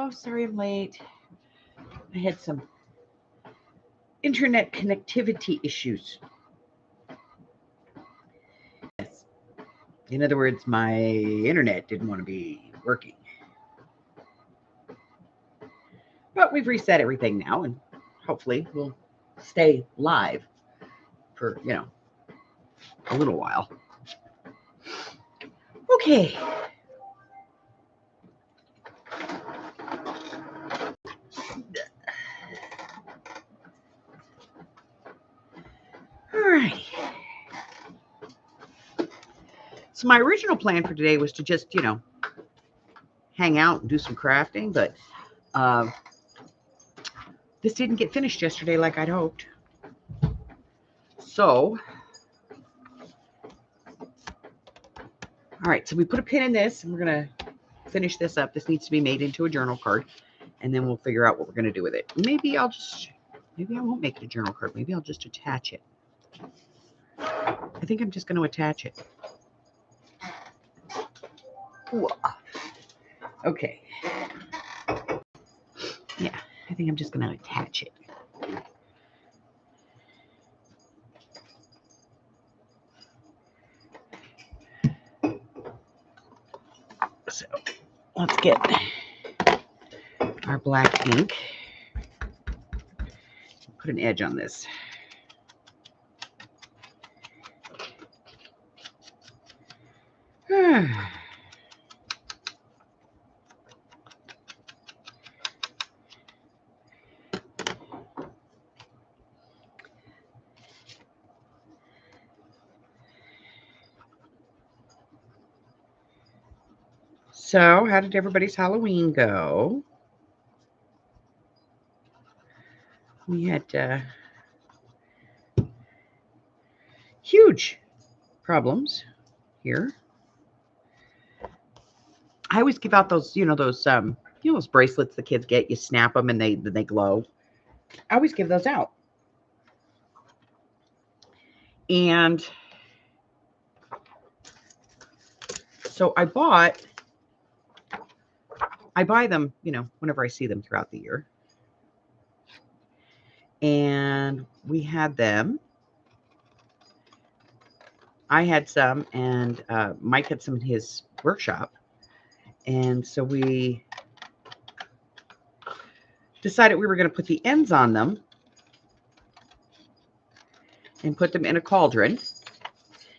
Hello, sorry I'm late. I had some internet connectivity issues. Yes. In other words, my internet didn't want to be working. But we've reset everything now, and hopefully we'll stay live for, a little while. Okay. All right. So my original plan for today was to just, hang out and do some crafting, but this didn't get finished yesterday like I'd hoped. So, all right, so we put a pin in this, and we're going to finish this up. This needs to be made into a journal card, and then we'll figure out what we're going to do with it. Maybe I won't make it a journal card. Maybe I'll just attach it. I think I'm just going to attach it. Ooh. Okay. Yeah, I think I'm just going to attach it. So let's get our black ink. Put an edge on this. So, how did everybody's Halloween go? We had huge problems here. I always give out those, those bracelets the kids get. You snap them and they glow. I always give those out. And so I buy them, whenever I see them throughout the year. And we had them. I had some, and Mike had some in his workshop. And so we decided we were going to put the ends on them and put them in a cauldron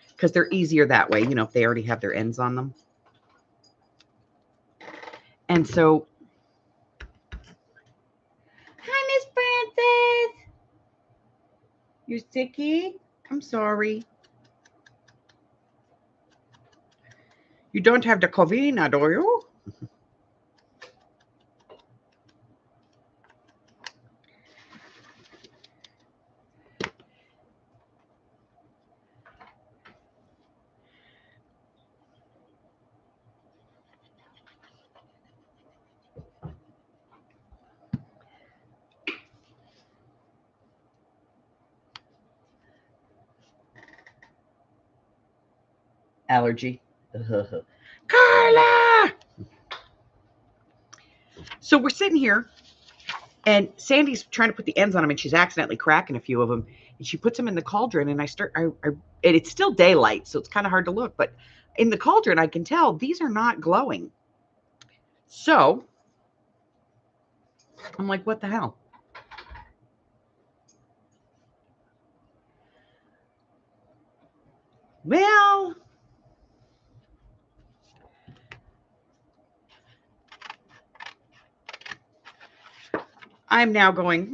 because they're easier that way, if they already have their ends on them. And so, hi, Miss Frances. You sicky? I'm sorry. You don't have the Covina, do you? Allergy. Carla! So we're sitting here, and Sandy's trying to put the ends on them, and she's accidentally cracking a few of them. And she puts them in the cauldron, and and it's still daylight, so it's kind of hard to look. But in the cauldron, I can tell these are not glowing. So I'm like, what the hell? Well, I'm now going,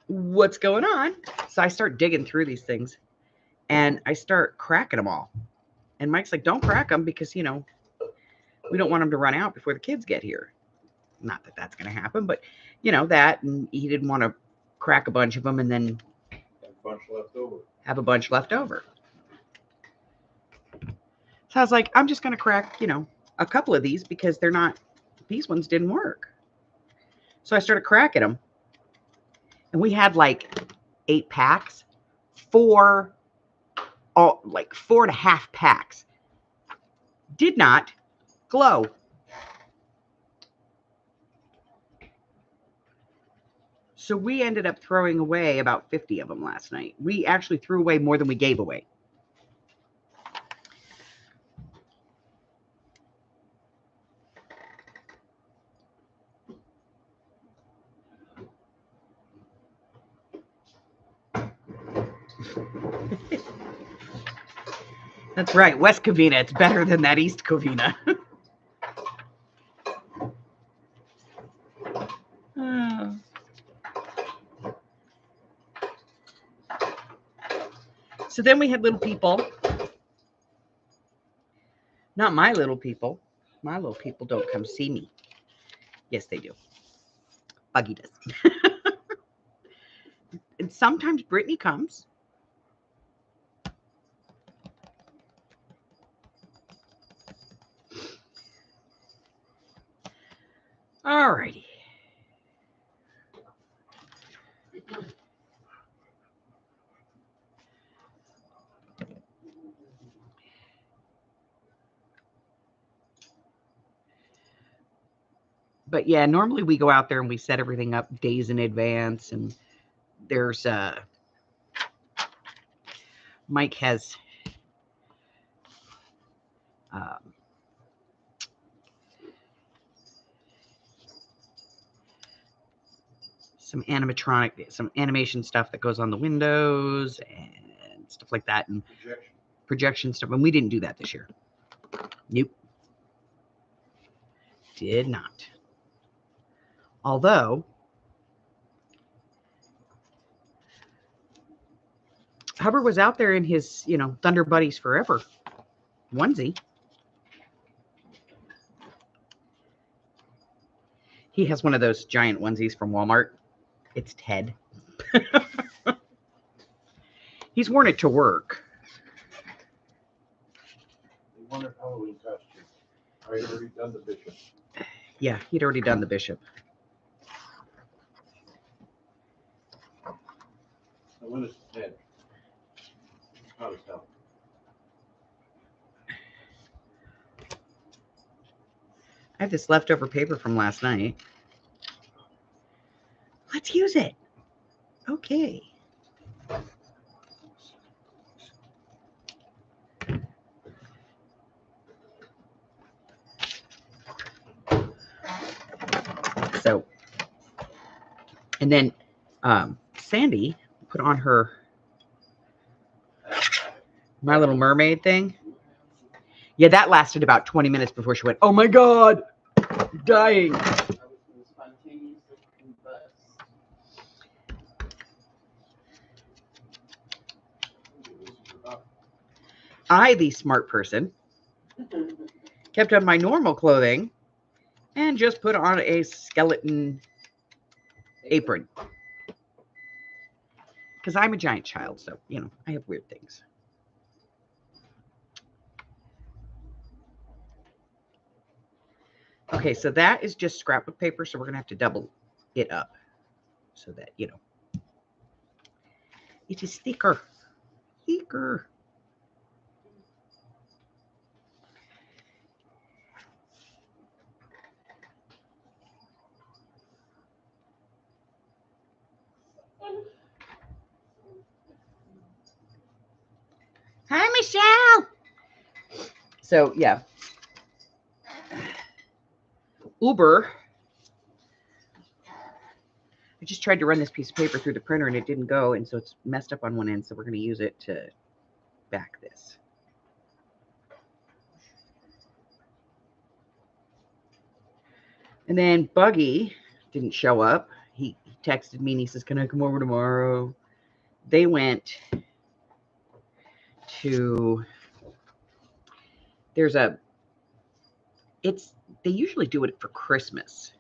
what's going on? So I start digging through these things, and I start cracking them all. And Mike's like, don't crack them because, we don't want them to run out before the kids get here. Not that that's going to happen, but, that. And he didn't want to crack a bunch of them and then have a bunch left over. So I was like, I'm just going to crack, a couple of these because these ones didn't work. So I started cracking them. And we had like 8 packs. 4 all like 4.5 packs. Did not glow. So we ended up throwing away about 50 of them last night. We actually threw away more than we gave away. That's right, West Covina. It's better than that East Covina. So then we had little people. Not my little people. My little people don't come see me. Yes, they do. Buggy does. And sometimes Brittany comes. All righty. But yeah, normally we go out there and we set everything up days in advance. And there's Mike has some animation stuff that goes on the windows and stuff like that, and projection stuff. And we didn't do that this year. Nope. Did not. Although Hubbard was out there in his, Thunder Buddies Forever onesie. He has one of those giant onesies from Walmart. It's Ted. He's worn it to work. They wanted Halloween costume. I had already done the bishop. Yeah, he'd already done the bishop. And when is Ted? How does that? I have this leftover paper from last night. Let's use it. Okay. So, and then Sandy put on her My Little Mermaid thing. Yeah, that lasted about 20 minutes before she went, oh my God, dying. I, the smart person, kept on my normal clothing and just put on a skeleton apron. Because I'm a giant child, so, I have weird things. Okay, so that is just scrapbook paper, so we're going to have to double it up so that, it is thicker. Thicker. Hi, Michelle. So, yeah. Uber. I just tried to run this piece of paper through the printer and it didn't go, and so it's messed up on one end, so we're going to use it to back this. And then Buggy didn't show up. He texted me and he says, can I come over tomorrow? They went to, they usually do it for Christmas,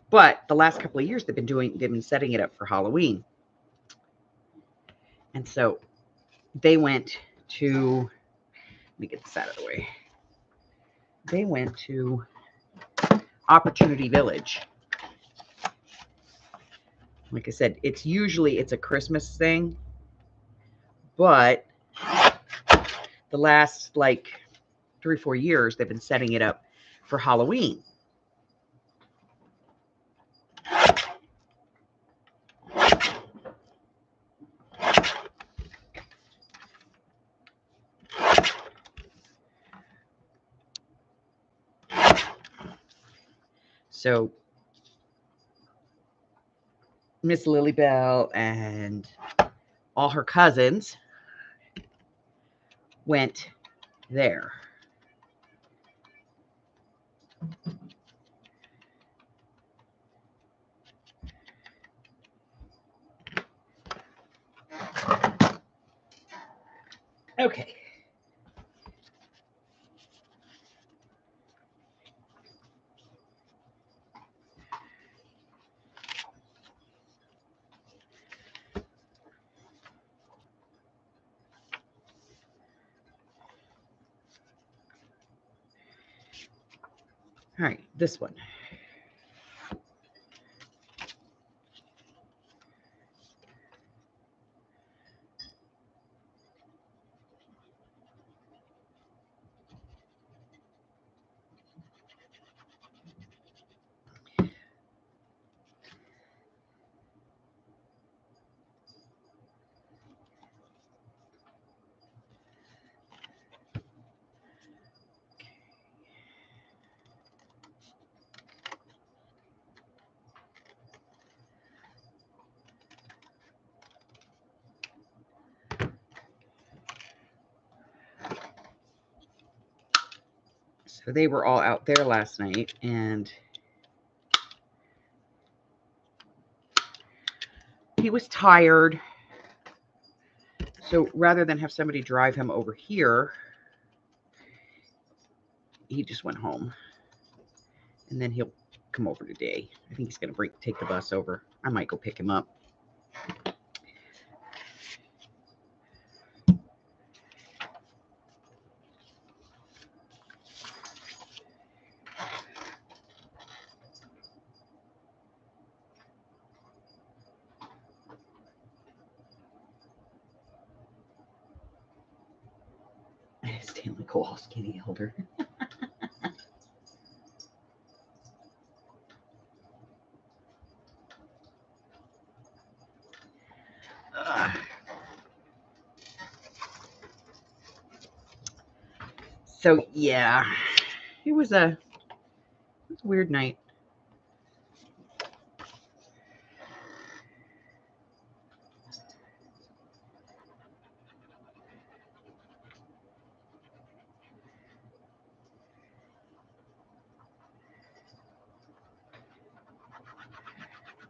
but the last couple of years they've been setting it up for Halloween. And so they went to, let me get this out of the way. They went to Opportunity Village. Like I said, it's a Christmas thing, but the last like 3 or 4 years, they've been setting it up for Halloween. So Miss Lilybell and all her cousins went there. Okay. All right, this one. So they were all out there last night, and he was tired. So rather than have somebody drive him over here, he just went home. And then he'll come over today. I think he's going to take the bus over. I might go pick him up. Stanley Kowalski, the elder. So yeah, it was a weird night.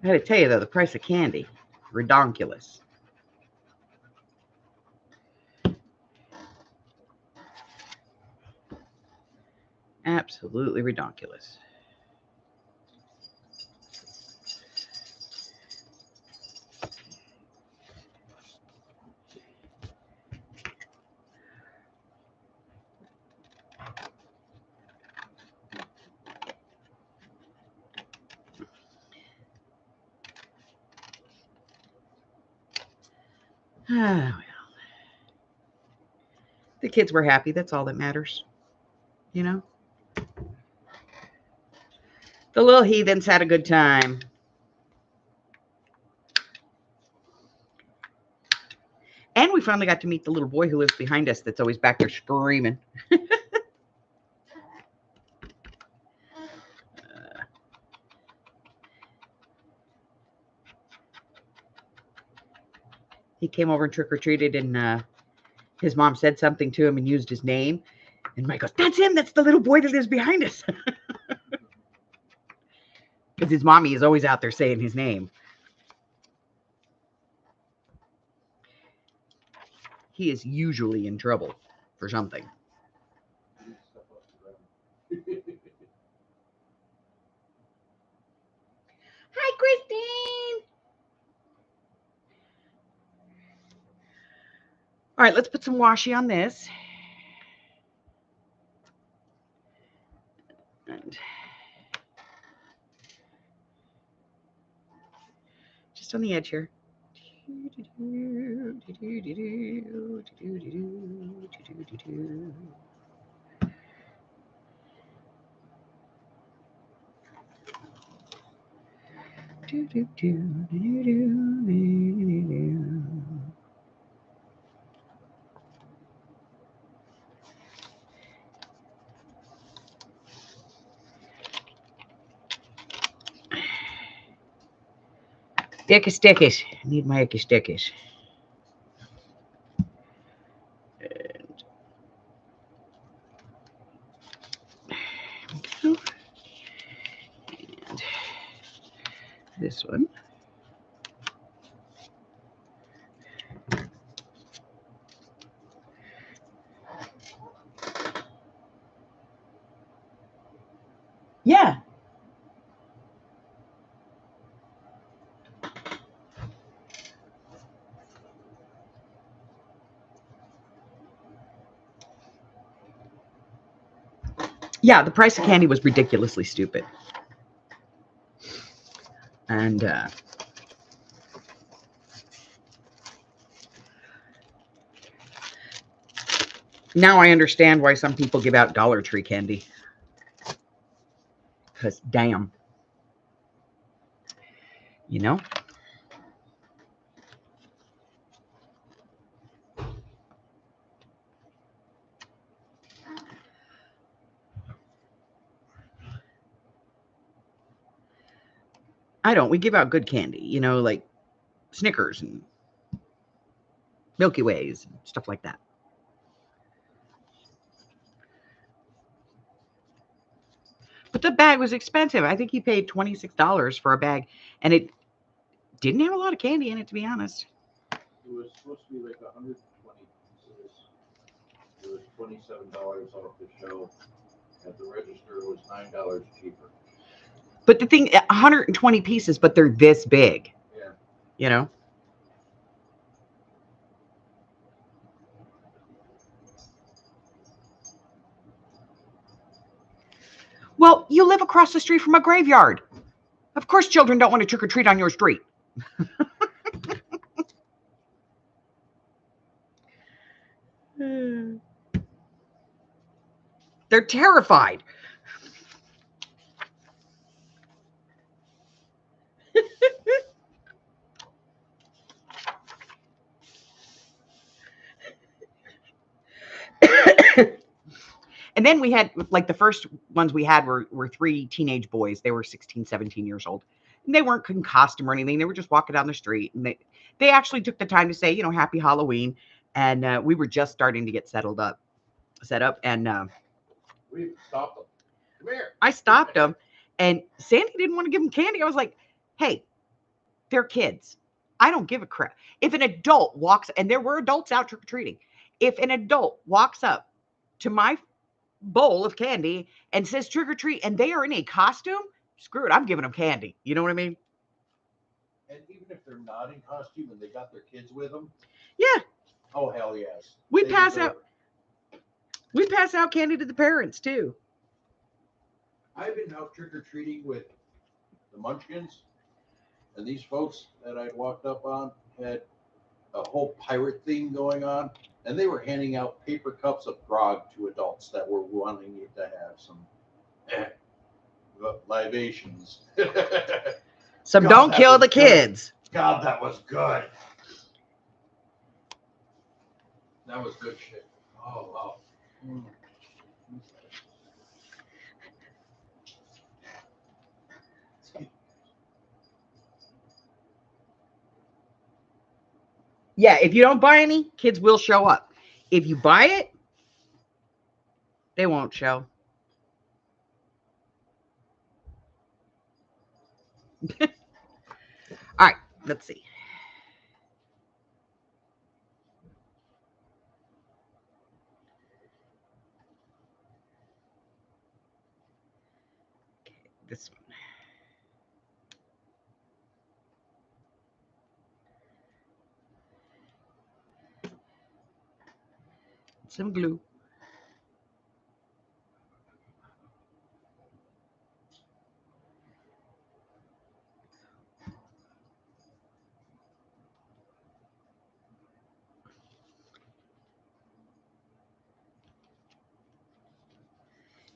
I had to tell you though, the price of candy, redonkulous. Absolutely redonkulous. Ah, well. The kids were happy. That's all that matters. You know? The little heathens had a good time. And we finally got to meet the little boy who lives behind us that's always back there screaming. He came over and trick-or-treated, and his mom said something to him and used his name. And Mike goes, "That's him. That's the little boy that lives behind us." Because his mommy is always out there saying his name. He is usually in trouble for something. Hi, Christine. All right, let's put some washi on this. And just on the edge here. Icky stickies. I need my icky stickies. And this one. Yeah. Yeah, the price of candy was ridiculously stupid. And now I understand why some people give out Dollar Tree candy. Because damn. You know? I don't. We give out good candy, you know, like Snickers and Milky Ways and stuff like that. But the bag was expensive. I think he paid $26 for a bag, and it didn't have a lot of candy in it, to be honest. It was supposed to be like 120 pieces. It was $27 off the shelf. At the register, it was $9 cheaper. But the thing, 120 pieces, but they're this big. Yeah. You know? Well, you live across the street from a graveyard. Of course, children don't want to trick or treat on your street. They're terrified. And then we had, like, the first ones we had were three teenage boys. They were 16, 17 years old. And they weren't in costume or anything. They were just walking down the street. And they actually took the time to say, you know, Happy Halloween. And we were just starting to get set up. And We stopped them. Come here. I stopped them. And Sandy didn't want to give them candy. I was like, hey, they're kids. I don't give a crap. If an adult walks, and there were adults out trick-or-treating. If an adult walks up to my bowl of candy and says trick or treat and they are in a costume, screw it, I'm giving them candy. You know what I mean? And even if they're not in costume and they got their kids with them, yeah, oh hell yes, we pass out candy to the parents too. I've been out trick-or-treating with the Munchkins, and these folks that I walked up on had a whole pirate thing going on, and they were handing out paper cups of grog to adults that were wanting to have some libations. Some God, don't that kill was the good. kids. God, that was good. That was good shit. Oh, wow. Mm. Yeah, if you don't buy any, kids will show up. If you buy it, they won't show. All right, let's see. Okay, this one. Some glue.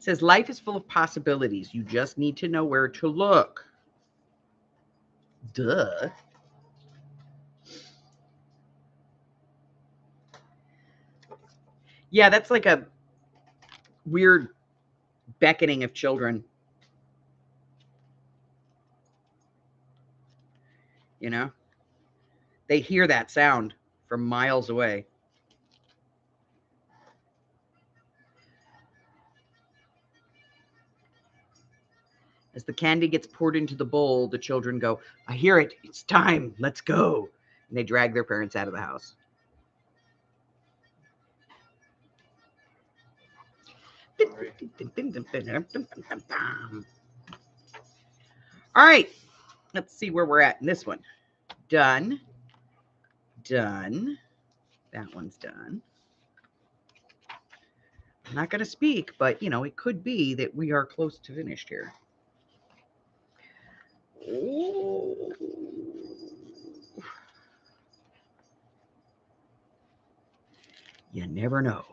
It says life is full of possibilities. You just need to know where to look. Duh. Yeah, that's like a weird beckoning of children. You know? They hear that sound from miles away. As the candy gets poured into the bowl, the children go, I hear it. It's time. Let's go. And they drag their parents out of the house. All right. Let's see where we're at in this one. Done. Done. That one's done. I'm not going to speak, but, it could be that we are close to finished here. Oh. You never know.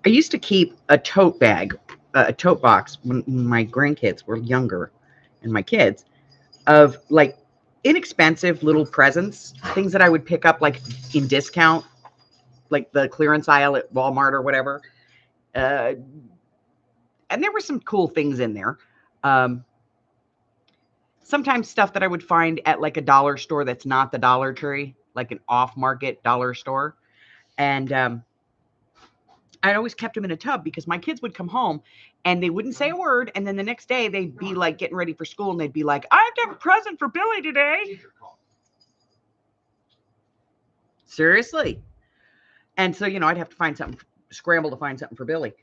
I used to keep a tote bag, a tote box when my grandkids were younger and my kids of like inexpensive little presents, things that I would pick up like in discount, like the clearance aisle at Walmart or whatever. And there were some cool things in there. Sometimes stuff that I would find at like a dollar store that's not the Dollar Tree, like an off-market dollar store. And I always kept them in a tub because my kids would come home and they wouldn't say a word. And then the next day they'd be like getting ready for school and they'd be like, I have to have a present for Billy today. Seriously. And so, I'd have to find something, scramble to find something for Billy.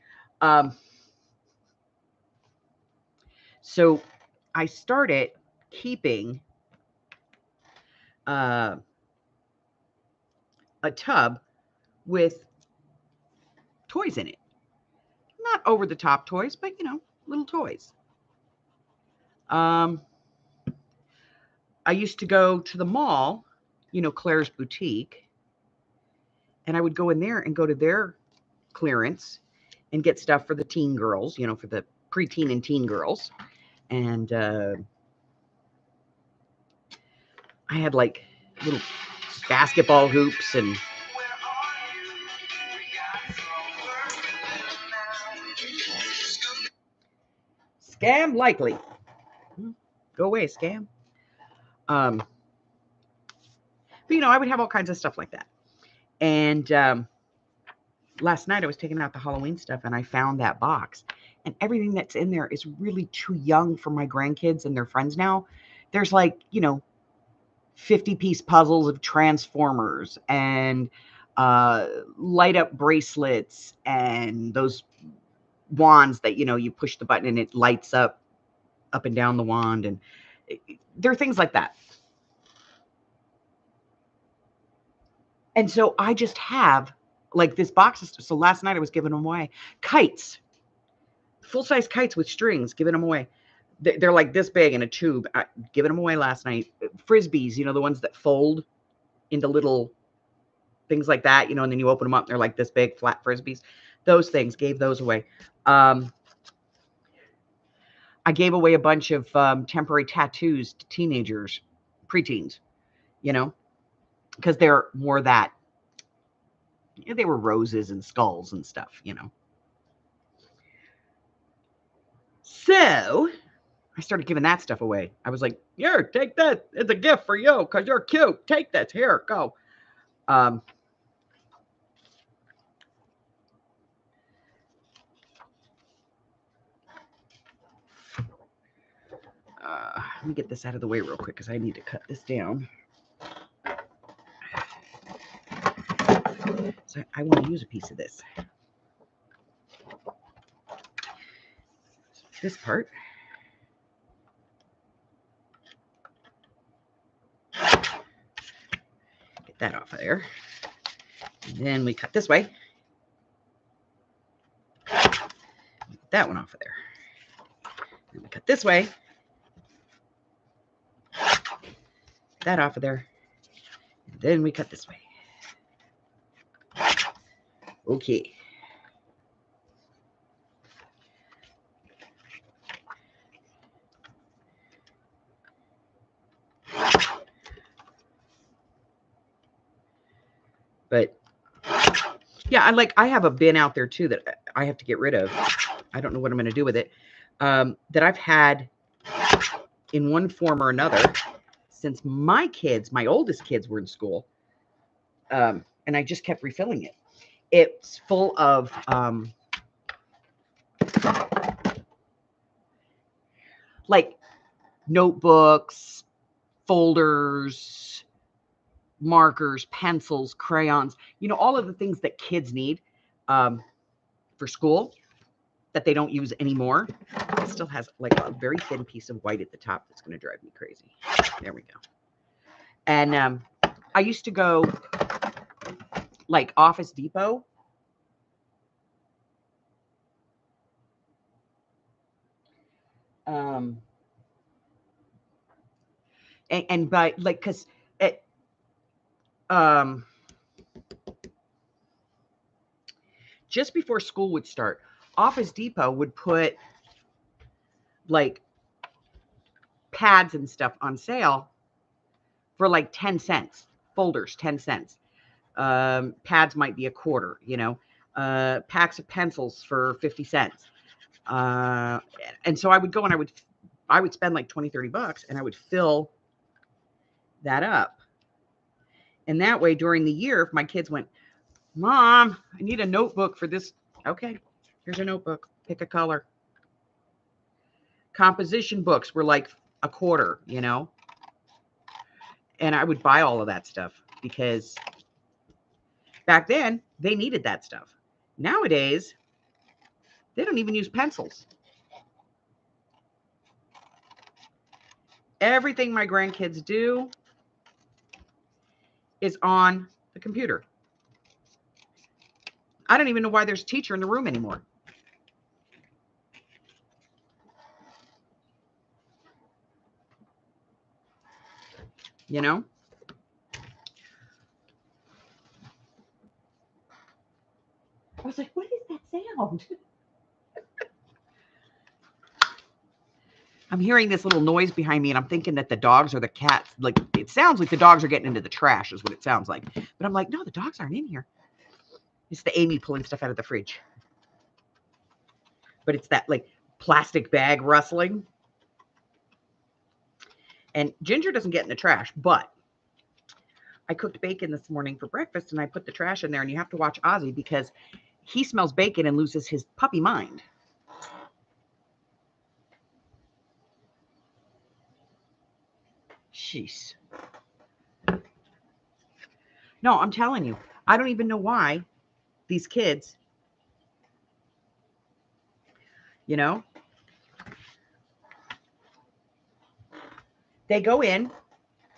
So I started keeping a tub with toys in it. Not over the top toys, but little toys. I used to go to the mall, Claire's Boutique, and I would go in there and go to their clearance and get stuff for the teen girls, for the preteen and teen girls. And I had like little basketball hoops and Scam likely. Go away, Scam. But I would have all kinds of stuff like that. And last night I was taking out the Halloween stuff and I found that box. And everything that's in there is really too young for my grandkids and their friends now. There's like, 50-piece puzzles of Transformers and light up bracelets and those wands that, you push the button and it lights up and down the wand. And there are things like that. And so I just have like this box. So last night I was giving them away. Kites, full-size kites with strings, giving them away. They're like this big in a tube. Giving them away last night. Frisbees, the ones that fold into little things like that, and then you open them up. They're like this big flat Frisbees. Those things, gave those away. I gave away a bunch of temporary tattoos to teenagers, preteens, because they're more that. They were roses and skulls and stuff, So I started giving that stuff away. I was like, here, take that. It's a gift for you because you're cute. Take this. Here, go. let me get this out of the way real quick because I need to cut this down. So I want to use a piece of this. This part. Get that off of there. And then we cut this way. Get that one off of there. Then we cut this way. That off of there. And then we cut this way. Okay. But yeah, I have a bin out there too that I have to get rid of. I don't know what I'm going to do with it. That I've had in one form or another since my oldest kids were in school. And I just kept refilling it. It's full of like notebooks, folders, markers, pencils, crayons, all of the things that kids need for school that they don't use anymore. It still has like a very thin piece of white at the top that's going to drive me crazy. There we go. And I used to go like Office Depot. And buy like, because it just before school would start, Office Depot would put like pads and stuff on sale for like 10 cents. Folders, 10 cents. Pads might be a quarter, packs of pencils for 50 cents. And so I would go and I would spend like $20-$30 and I would fill that up. And that way during the year, if my kids went, Mom, I need a notebook for this. Okay, here's a notebook. Pick a color. Composition books were like a quarter, and I would buy all of that stuff because back then they needed that stuff. Nowadays, they don't even use pencils. Everything my grandkids do is on the computer. I don't even know why there's a teacher in the room anymore. I was like, what is that sound? I'm hearing this little noise behind me and I'm thinking that the dogs or the cats, like it sounds like the dogs are getting into the trash is what it sounds like. But I'm like, no, the dogs aren't in here. It's the Amy pulling stuff out of the fridge. But it's that like plastic bag rustling. And Ginger doesn't get in the trash, but I cooked bacon this morning for breakfast and I put the trash in there, and you have to watch Ozzy because he smells bacon and loses his puppy mind. Jeez. No, I'm telling you, I don't even know why these kids, they go in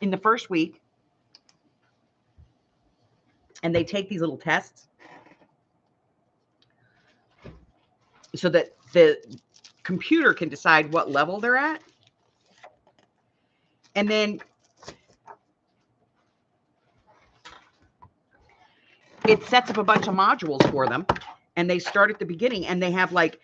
the first week and they take these little tests so that the computer can decide what level they're at. And then it sets up a bunch of modules for them, and they start at the beginning, and they have like,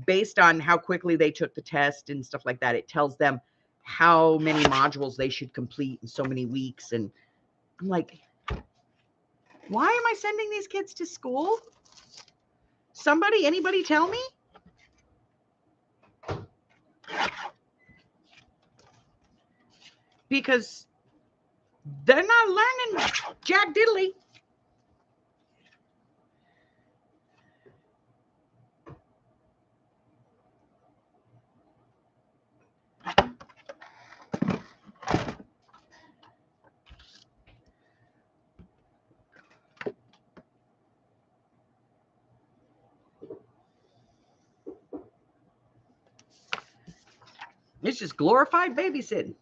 based on how quickly they took the test and stuff like that, it tells them how many modules they should complete in so many weeks. And I'm like, why am I sending these kids to school? Anybody tell me? Because they're not learning jack diddly. It's just glorified babysitting.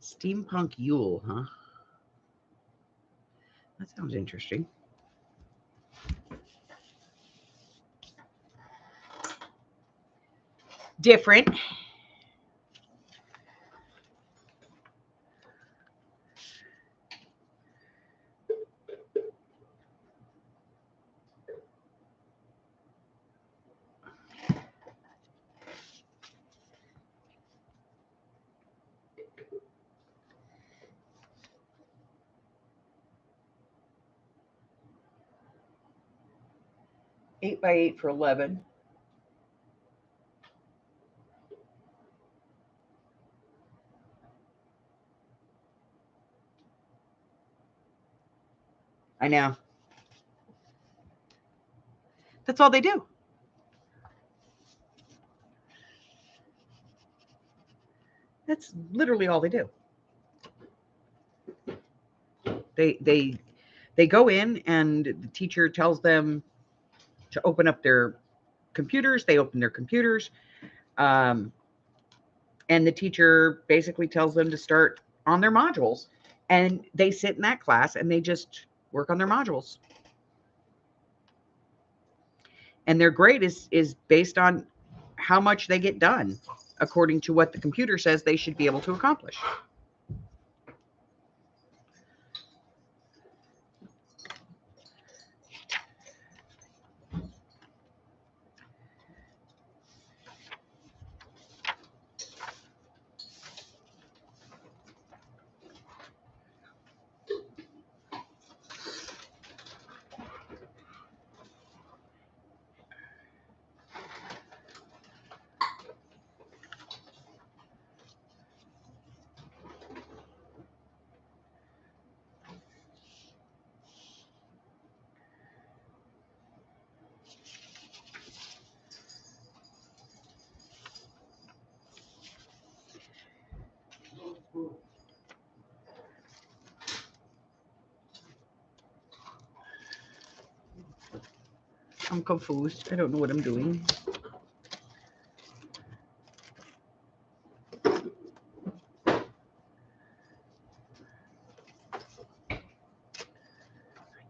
Steampunk Yule, huh? That sounds interesting. Different. Eight by 8 for 11. I know. That's all they do. That's literally all they do. They go in and the teacher tells them to open up their computers. They open their computers. And the teacher basically tells them to start on their modules. And they sit in that class and they just work on their modules. And their grade is based on how much they get done according to what the computer says they should be able to accomplish. I'm confused. I don't know what I'm doing.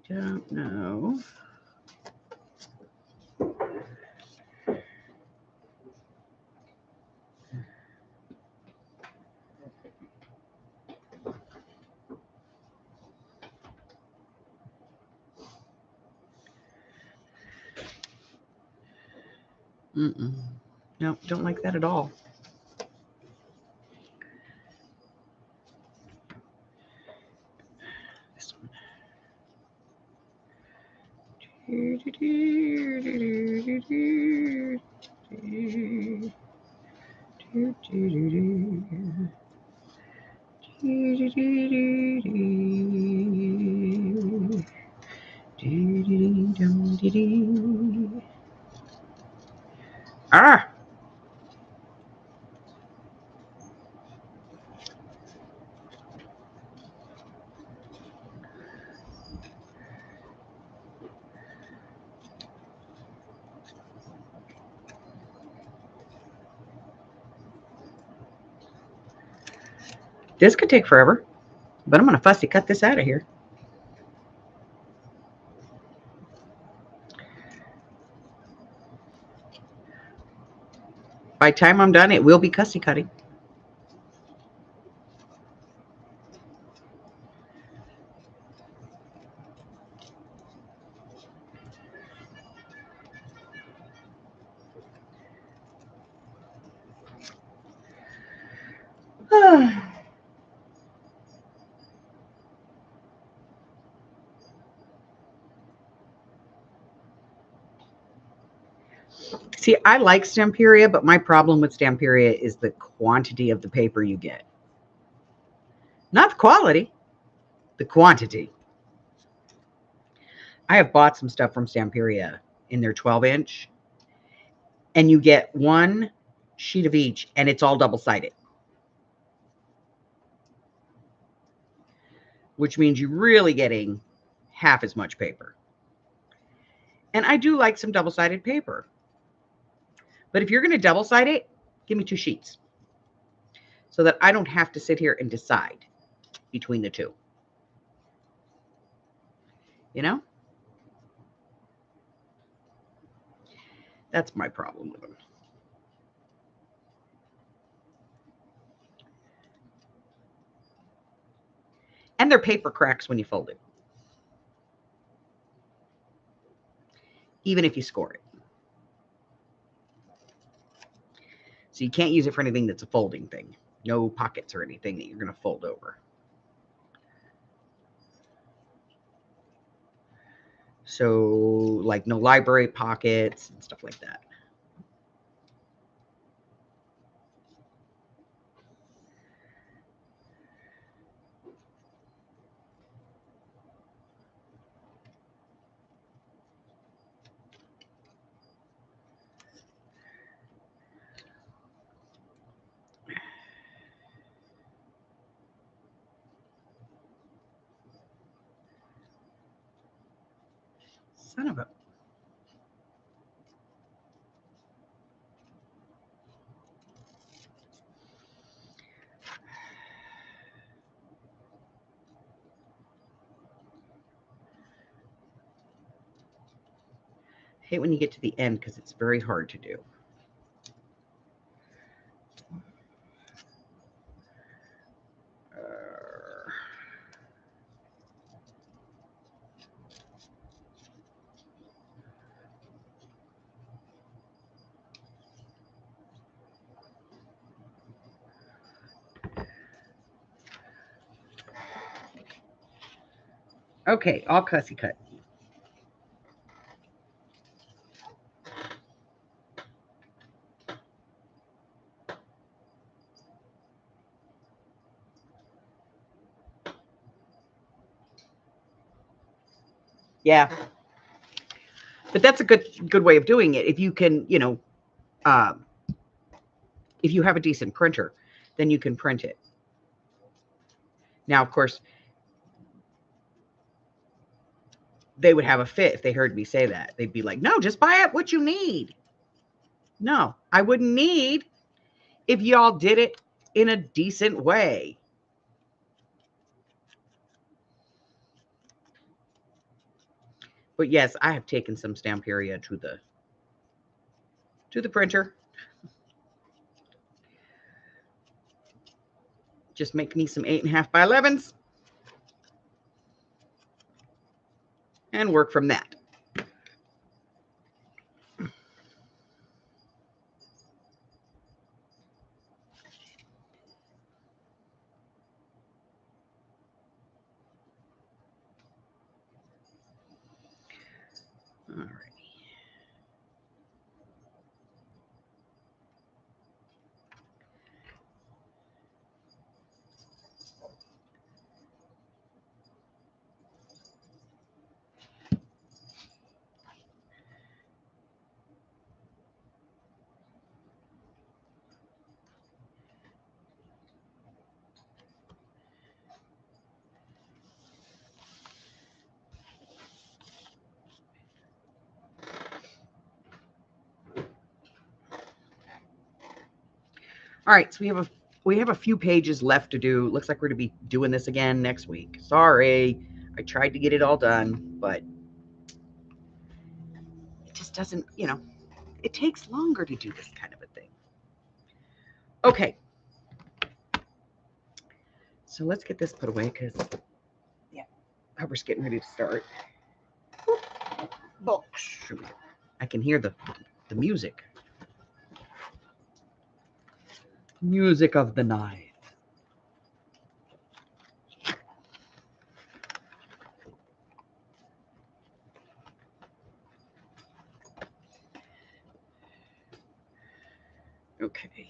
I don't know. No, don't like that at all. This one. Ah! This could take forever, but I'm going to fussy cut this out of here. by the time I'm done, it will be cussy cutting. See, I like Stamperia, but my problem with Stamperia is the quantity of the paper you get. Not the quality, the quantity. I have bought some stuff from Stamperia in their 12-inch, and you get one sheet of each, and it's all double-sided, which means you're really getting half as much paper. And I do like some double-sided paper. But if you're going to double-side it, give me 2 sheets so that I don't have to sit here and decide between the two. You know? That's my problem with them. And their paper cracks when you fold it, even if you score it. So you can't use it for anything that's a folding thing. No pockets or anything that you're going to fold over. So, like no library pockets and stuff like that. Son of a... I hate when you get to the end because it's very hard to do. Okay, all cussy cut. Yeah. But that's a good way of doing it. If you can, you know, if you have a decent printer, then you can print it. Now, of course, they would have a fit if they heard me say that. They'd be like, no, just buy it what you need. No, I wouldn't need if y'all did it in a decent way. But yes, I have taken some Stamperia to the printer. Just make me some 8.5 by 11s and work from that. All right. All right, so we have a few pages left to do. Looks like we're going to be doing this again next week. Sorry, I tried to get it all done, but it just doesn't, you know, it takes longer to do this kind of a thing. Okay. So let's get this put away because, yeah, Pepper's getting ready to start. Books. I can hear the music. Music of the night. Okay.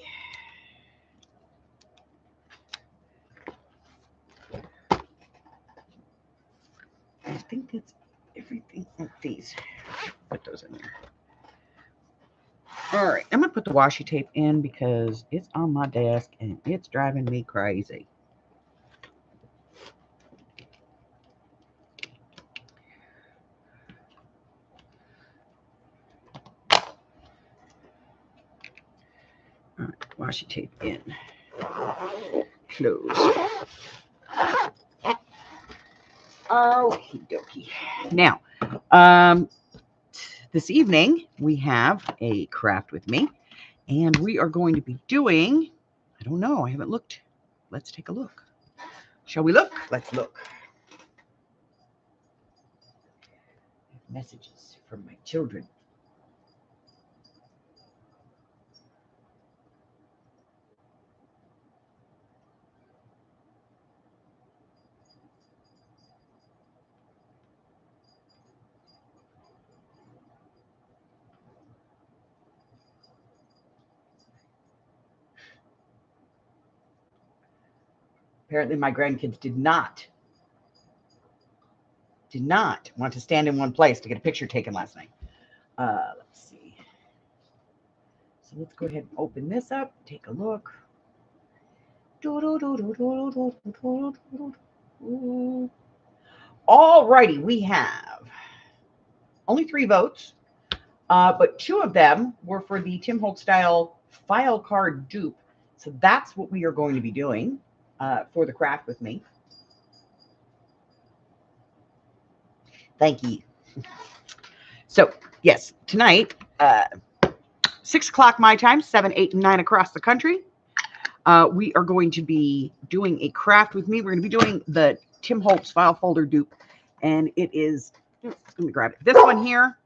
I think that's everything. Oh, these. Put those in there. All right. I'm going to put the washi tape in because it's on my desk and it's driving me crazy. All right. Washi tape in. Close. Okie dokie. Now, this evening we have a craft with me, and we are going to be doing, I don't know, I haven't looked. Let's take a look. Shall we look? Let's look. Messages from my children. Apparently my grandkids did not want to stand in one place to get a picture taken last night. Let's see. So let's go ahead and open this up, take a look. Alrighty, we have only 3 votes, but 2 of them were for the Tim Holtz style file card dupe. So that's what we are going to be doing for the craft with me. Thank you. So yes, tonight, 6 o'clock my time, 7, 8, and 9 across the country. We are going to be doing a craft with me. We're going to be doing the Tim Holtz file folder dupe, and it is, let me grab it. This one here.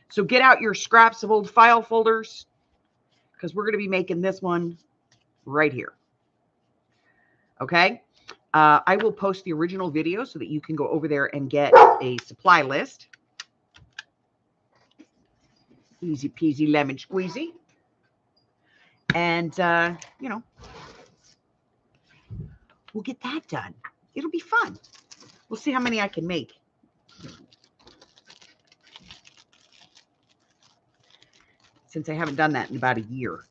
So get out your scraps of old file folders because we're going to be making this one right here. Okay. I will post the original video so that you can go over there and get a supply list. Easy peasy lemon squeezy. And, you know, we'll get that done. It'll be fun. We'll see how many I can make. Since I haven't done that in about a year.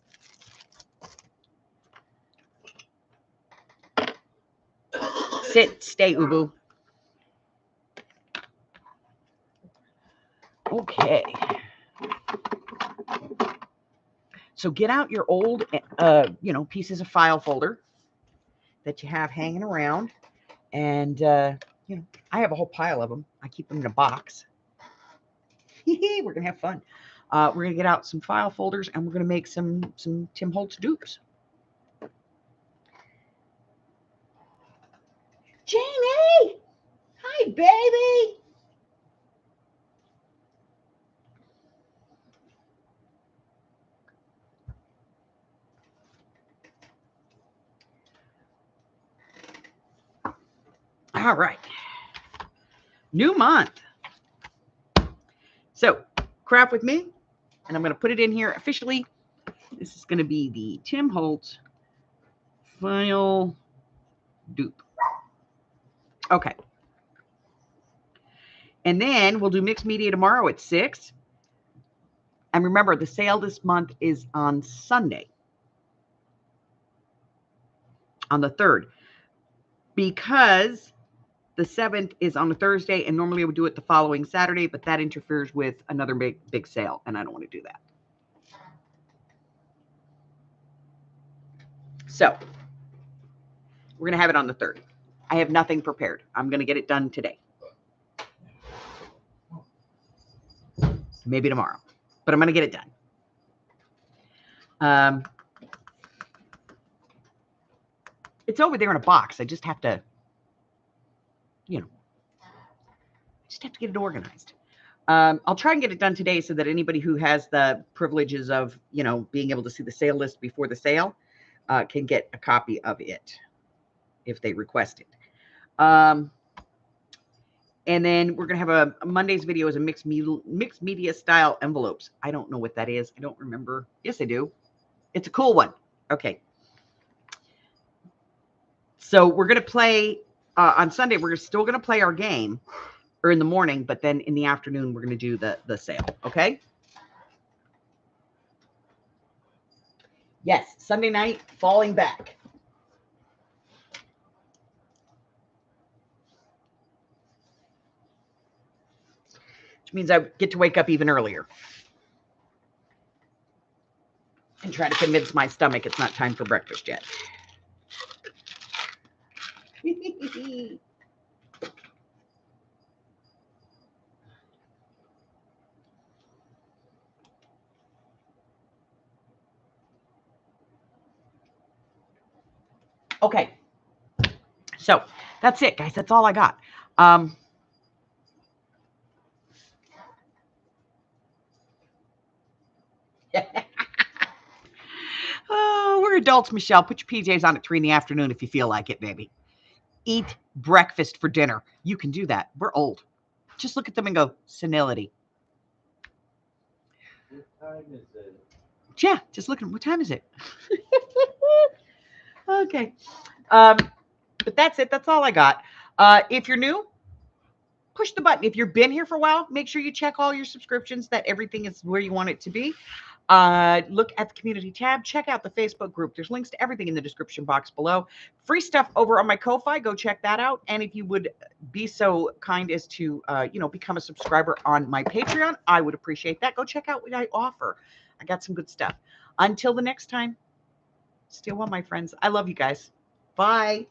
Sit, stay, Ubu. Okay. So get out your old, you know, pieces of file folder that you have hanging around. And, you know, I have a whole pile of them. I keep them in a box. We're going to have fun. We're going to get out some file folders and we're going to make some Tim Holtz dupes. Jamie! Hi, baby! All right. New month. So, craft with me, and I'm going to put it in here officially. This is going to be the Tim Holtz file dupe. Okay. And then we'll do mixed media tomorrow at 6. And remember, the sale this month is on Sunday, on the 3rd, because the 7th is on a Thursday, and normally I would do it the following Saturday, but that interferes with another big sale, and I don't want to do that. So we're going to have it on the 3rd. I have nothing prepared. I'm going to get it done today. Maybe tomorrow, but I'm going to get it done. It's over there in a box. I just have to, get it organized. I'll try and get it done today so that anybody who has the privileges of, being able to see the sale list before the sale can get a copy of it if they request it. And then we're going to have a Monday's video as a mixed media style envelopes. I don't know what that is. I don't remember. Yes, I do. It's a cool one. Okay. So we're going to play on Sunday. We're still going to play our game, or in the morning, but then in the afternoon, we're going to do the sale. Okay. Yes. Sunday night, Falling Back. Which means I get to wake up even earlier and try to convince my stomach it's not time for breakfast yet. Okay. So that's it, guys. That's all I got. Oh, we're adults, Michelle. Put your PJs on at 3 in the afternoon if you feel like it, baby. Eat breakfast for dinner. You can do that. We're old. Just look at them and go, senility. What time is it? Yeah, just look at them. What time is it? Okay. But that's it. That's all I got. If you're new, push the button. If you've been here for a while, make sure you check all your subscriptions, that everything is where you want it to be. Look at the community tab. Check out the Facebook group. There's links to everything in the description box below. Free stuff over on my Ko-Fi. Go check that out. And if you would be so kind as to, become a subscriber on my Patreon, I would appreciate that. Go check out what I offer. I got some good stuff. Until the next time, stay well, my friends. I love you guys. Bye.